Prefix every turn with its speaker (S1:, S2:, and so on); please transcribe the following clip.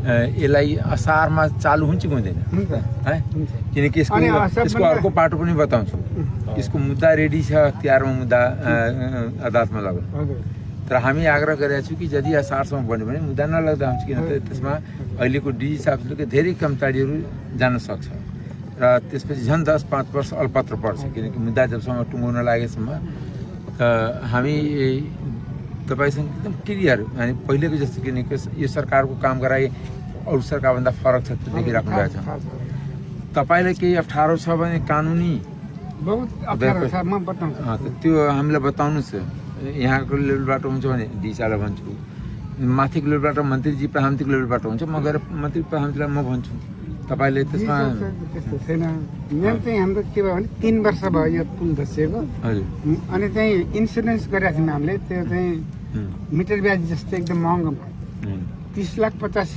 S1: यसलाई असारमा चालु हुन्छ कि हुँदैन है किनकि यसको अर्को पाटो पनि बताउँछु यसको मुद्दा रेडी छ तिहारमा मुद्दा अदालतमा लगाउनु तर हामी आग्रह गरेका छौँ कि यदि असारसम्म बन्यो भने मुद्दा नलग्दा हुन्छ किनभने त्यसमा अहिलेको डिजी साहबले धेरै कर्मचारीहरू जान सक्छ र त्यसपछि झन् 10-5 वर्ष अल्पत्र पर्छ किनकि मुद्दा जबसम्म टुङ्गाउन लागेसम्म त हामी तपाईसँग एकदम क्लियर अनि पहिलेको जस्तो किनकि यो सरकारको काम गराए अरू सरकारभन्दा फरक छ त्यो देखिराख्नु भएको छ तपाईँलाई केही अप्ठ्यारो छ भने कानुनी त्यो हामीलाई बताउनुहोस् यहाँको लेभलबाट हुन्छ भने डिसालाई भन्छु माथिको लेभलबाट मन्त्रीजी प्रधानमन्त्रीको लेभलबाट हुन्छ म गएर मन्त्री प्रधानमन्त्रीलाई म भन्छु तपाईँले त्यसमा
S2: त्यस्तो छैन मेन चाहिँ हाम्रो के भयो भने 3 वर्ष भयो यो पुल धसिएको अनि चाहिँ इन्सुरेन्स गरेका थियौँ हामीले त्यो चाहिँ मिटर ब्याज जस्तो एकदम महँगो भयो 30,85,000